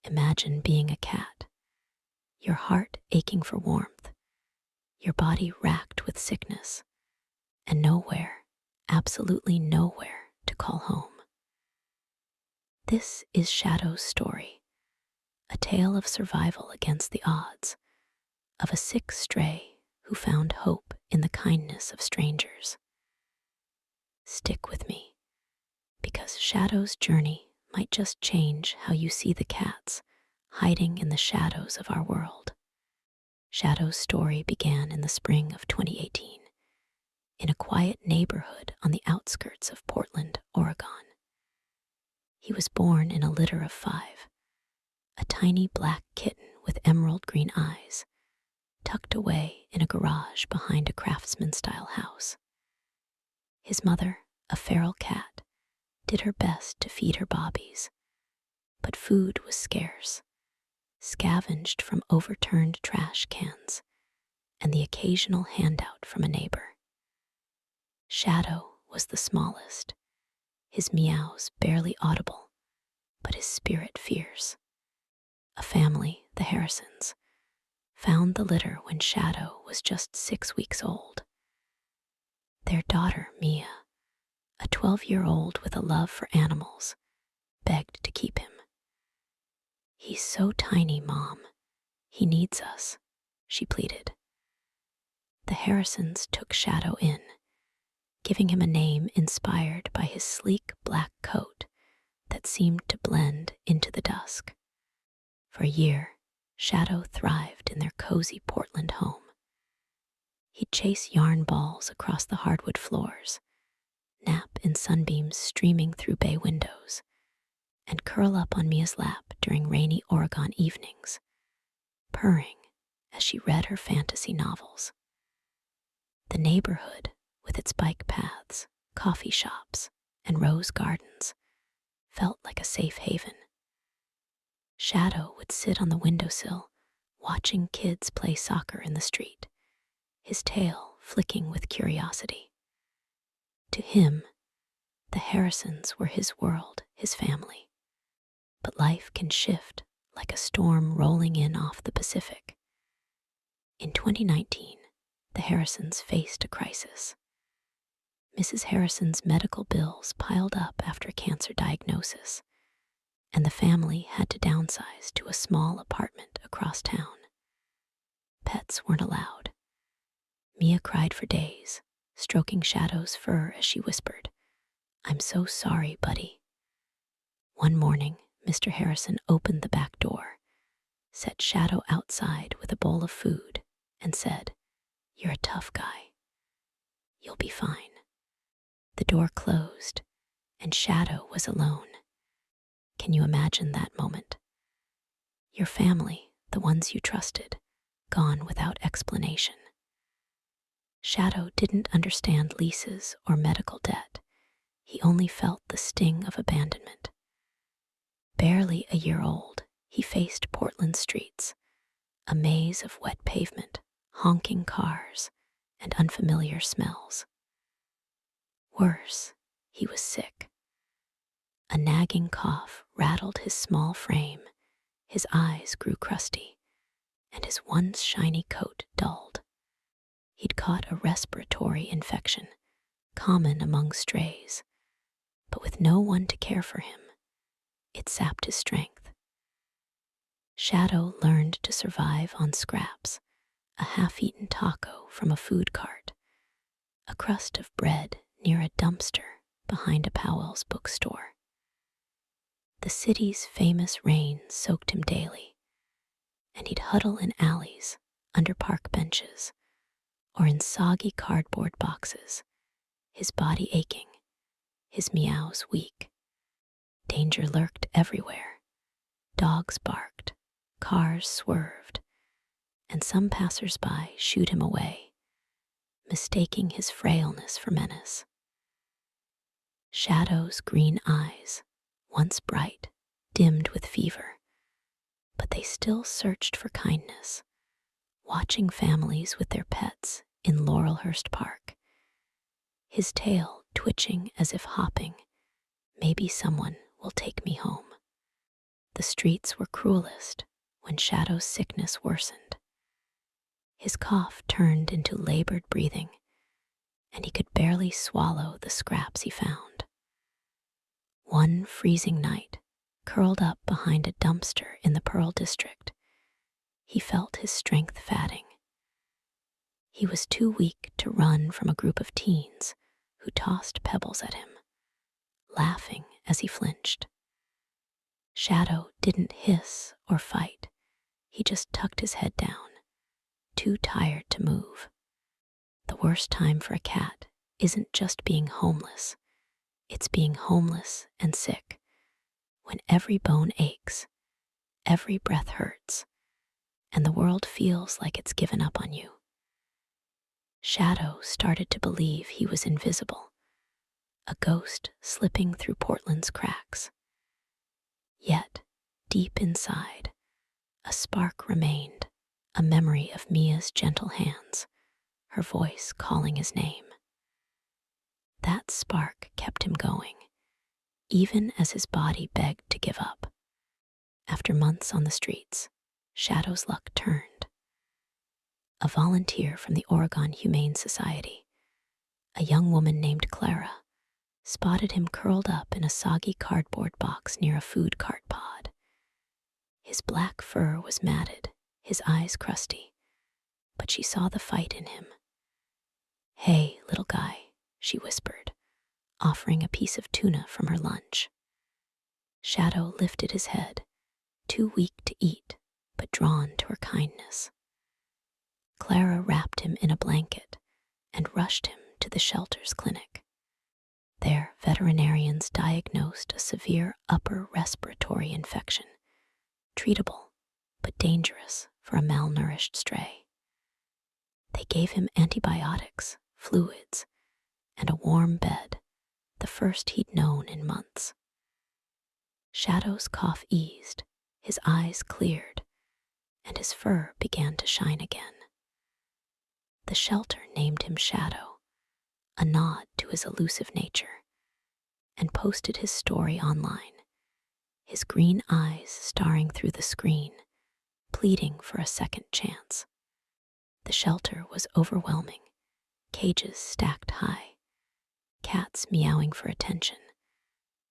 Imagine being a cat, your heart aching for warmth, your body racked with sickness, and nowhere, absolutely nowhere, to call home. This is Shadow's story, a tale of survival against the odds, of a sick stray who found hope in the kindness of strangers. Stick with me, because Shadow's journey might just change how you see the cats hiding in the shadows of our world. Shadow's story began in the spring of 2018, in a quiet neighborhood on the outskirts of Portland, Oregon. He was born in a litter of 5, a tiny black kitten with emerald green eyes, tucked away in a garage behind a craftsman-style house. His mother, a feral cat, did her best to feed her bobbies, but food was scarce, scavenged from overturned trash cans and the occasional handout from a neighbor. Shadow was the smallest, his meows barely audible, but his spirit fierce. A family, the Harrisons, found the litter when Shadow was just 6 weeks old. Their daughter, Mia, a 12-year-old with a love for animals, begged to keep him. "He's so tiny, Mom. He needs us," she pleaded. The Harrisons took Shadow in, giving him a name inspired by his sleek black coat that seemed to blend into the dusk. For a year, Shadow thrived in their cozy Portland home. He'd chase yarn balls across the hardwood floors, nap in sunbeams streaming through bay windows, and curl up on Mia's lap during rainy Oregon evenings, purring as she read her fantasy novels. The neighborhood, with its bike paths, coffee shops, and rose gardens, felt like a safe haven. Shadow would sit on the windowsill, watching kids play soccer in the street, his tail flicking with curiosity. To him, the Harrisons were his world, his family. But life can shift like a storm rolling in off the Pacific. In 2019, the Harrisons faced a crisis. Mrs. Harrison's medical bills piled up after a cancer diagnosis, and the family had to downsize to a small apartment across town. Pets weren't allowed. Mia cried for days, stroking Shadow's fur as she whispered, "I'm so sorry, buddy." One morning, Mr. Harrison opened the back door, set Shadow outside with a bowl of food, and said, "You're a tough guy. You'll be fine." The door closed, and Shadow was alone. Can you imagine that moment? Your family, the ones you trusted, gone without explanation. Shadow didn't understand leases or medical debt. He only felt the sting of abandonment. Barely a year old, he faced Portland streets, a maze of wet pavement, honking cars, and unfamiliar smells. Worse, he was sick. A nagging cough rattled his small frame, his eyes grew crusty, and his once shiny coat dulled. He'd caught a respiratory infection, common among strays, but with no one to care for him, it sapped his strength. Shadow learned to survive on scraps, a half-eaten taco from a food cart, a crust of bread near a dumpster behind a Powell's bookstore. The city's famous rain soaked him daily, and he'd huddle in alleys, under park benches, or in soggy cardboard boxes, his body aching, his meows weak. Danger lurked everywhere. Dogs barked, cars swerved, and some passers-by shooed him away, mistaking his frailness for menace. Shadow's green eyes, once bright, dimmed with fever, but they still searched for kindness, watching families with their pets in Laurelhurst Park, his tail twitching as if hopping, "Maybe someone will take me home." The streets were cruelest when Shadow's sickness worsened. His cough turned into labored breathing, and he could barely swallow the scraps he found. One freezing night, curled up behind a dumpster in the Pearl District, he felt his strength fading. He was too weak to run from a group of teens who tossed pebbles at him, laughing as he flinched. Shadow didn't hiss or fight. He just tucked his head down, too tired to move. The worst time for a cat isn't just being homeless. It's being homeless and sick, when every bone aches, every breath hurts, and the world feels like it's given up on you. Shadow started to believe he was invisible, a ghost slipping through Portland's cracks. Yet, deep inside, a spark remained, a memory of Mia's gentle hands, her voice calling his name. That spark kept him going, even as his body begged to give up. After months on the streets, Shadow's luck turned. A volunteer from the Oregon Humane Society, a young woman named Clara, spotted him curled up in a soggy cardboard box near a food cart pod. His black fur was matted, his eyes crusty, but she saw the fight in him. "Hey, little guy," she whispered, offering a piece of tuna from her lunch. Shadow lifted his head, too weak to eat, but drawn to her kindness. Clara wrapped him in a blanket and rushed him to the shelter's clinic. There, veterinarians diagnosed a severe upper respiratory infection, treatable but dangerous for a malnourished stray. They gave him antibiotics, fluids, and a warm bed, the first he'd known in months. Shadow's cough eased, his eyes cleared, and his fur began to shine again. The shelter named him Shadow, a nod to his elusive nature, and posted his story online, his green eyes staring through the screen, pleading for a second chance. The shelter was overwhelming, cages stacked high, cats meowing for attention,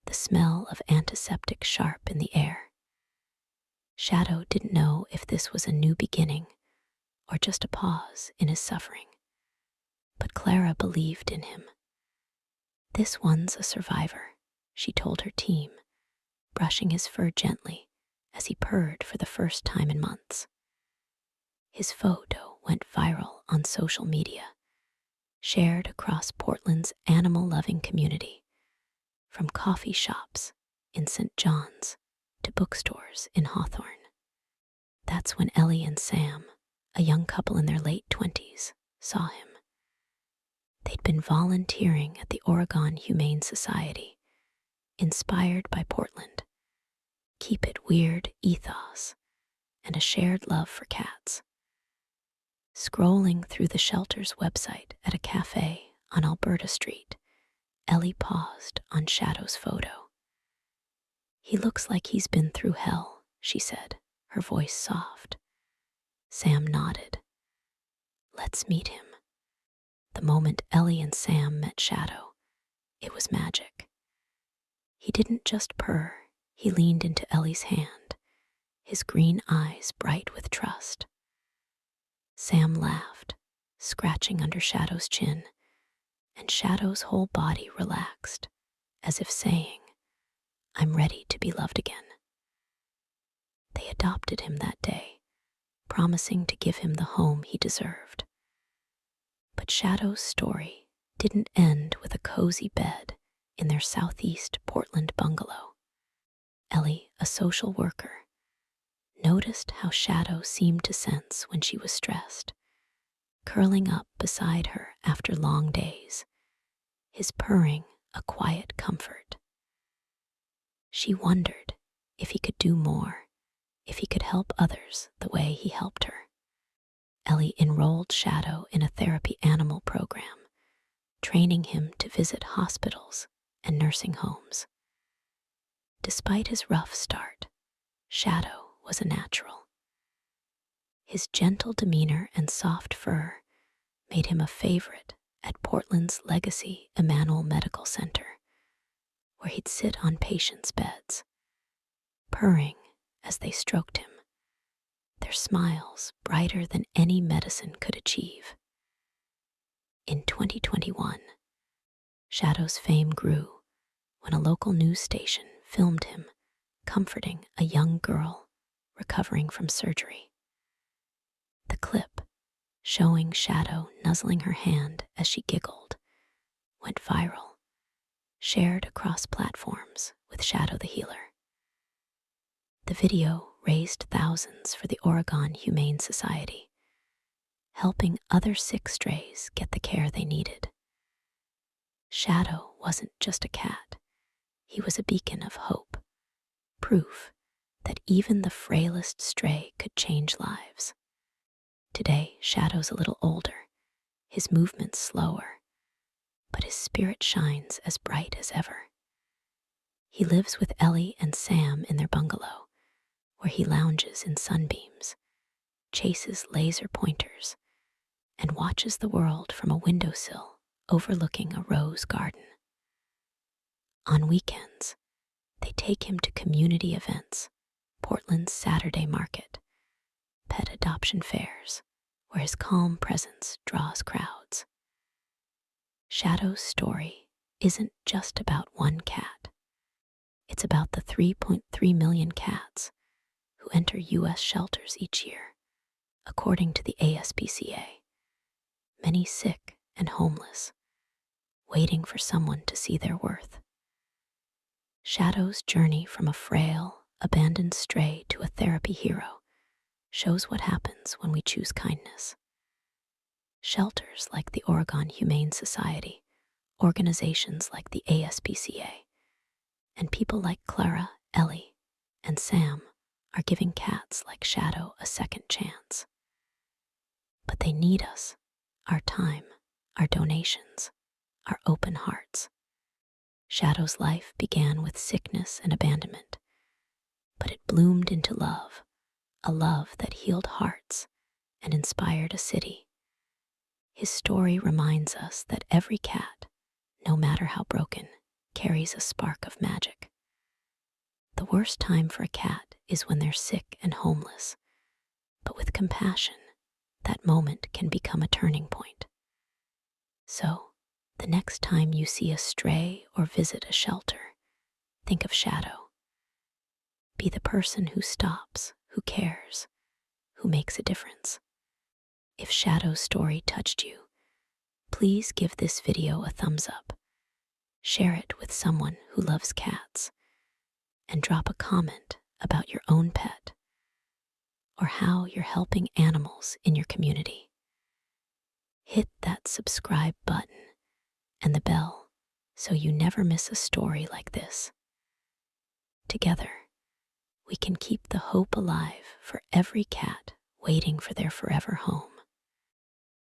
the smell of antiseptic sharp in the air. Shadow didn't know if this was a new beginning or just a pause in his suffering, but Clara believed in him. "This one's a survivor," she told her team, brushing his fur gently as he purred for the first time in months. His photo went viral on social media, shared across Portland's animal-loving community, from coffee shops in St. John's to bookstores in Hawthorne. That's when Ellie and Sam, a young couple in their late 20s, saw him. They'd been volunteering at the Oregon Humane Society, inspired by Portland, keep it weird ethos, and a shared love for cats. Scrolling through the shelter's website at a cafe on Alberta Street, Ellie paused on Shadow's photo. "He looks like he's been through hell," she said, her voice soft. Sam nodded. "Let's meet him." The moment Ellie and Sam met Shadow, it was magic. He didn't just purr, he leaned into Ellie's hand, his green eyes bright with trust. Sam laughed, scratching under Shadow's chin, and Shadow's whole body relaxed, as if saying, "I'm ready to be loved again." They adopted him that day, promising to give him the home he deserved. But Shadow's story didn't end with a cozy bed in their southeast Portland bungalow. Ellie, a social worker, noticed how Shadow seemed to sense when she was stressed, curling up beside her after long days, his purring a quiet comfort. She wondered if he could do more, if he could help others the way he helped her. Ellie enrolled Shadow in a therapy animal program, training him to visit hospitals and nursing homes. Despite his rough start, Shadow was a natural. His gentle demeanor and soft fur made him a favorite at Portland's Legacy Emanuel Medical Center, where he'd sit on patients' beds, purring as they stroked him, their smiles brighter than any medicine could achieve. In 2021, Shadow's fame grew when a local news station filmed him comforting a young girl recovering from surgery. The clip, showing Shadow nuzzling her hand as she giggled, went viral, shared across platforms with Shadow the Healer. The video raised thousands for the Oregon Humane Society, helping other sick strays get the care they needed. Shadow wasn't just a cat. He was a beacon of hope, proof that even the frailest stray could change lives. Today, Shadow's a little older, his movements slower, but his spirit shines as bright as ever. He lives with Ellie and Sam in their bungalow, where he lounges in sunbeams, chases laser pointers, and watches the world from a windowsill overlooking a rose garden. On weekends, they take him to community events, Portland's Saturday Market, pet adoption fairs, where his calm presence draws crowds. Shadow's story isn't just about one cat. It's about the 3.3 million cats who enter U.S. shelters each year, according to the ASPCA. Many sick and homeless, waiting for someone to see their worth. Shadow's journey from a frail, abandoned stray to a therapy hero shows what happens when we choose kindness. Shelters like the Oregon Humane Society, organizations like the ASPCA, and people like Clara, Ellie, and Sam are giving cats like Shadow a second chance. But they need us, our time, our donations, our open hearts. Shadow's life began with sickness and abandonment, but it bloomed into love, a love that healed hearts and inspired a city. His story reminds us that every cat, no matter how broken, carries a spark of magic. The worst time for a cat is when they're sick and homeless, but with compassion, that moment can become a turning point. So, the next time you see a stray or visit a shelter, think of Shadow. Be the person who stops, who cares, who makes a difference. If Shadow's story touched you, please give this video a thumbs up, share it with someone who loves cats, and drop a comment about your own pet or how you're helping animals in your community. Hit that subscribe button and the bell so you never miss a story like this. Together, we can keep the hope alive for every cat waiting for their forever home.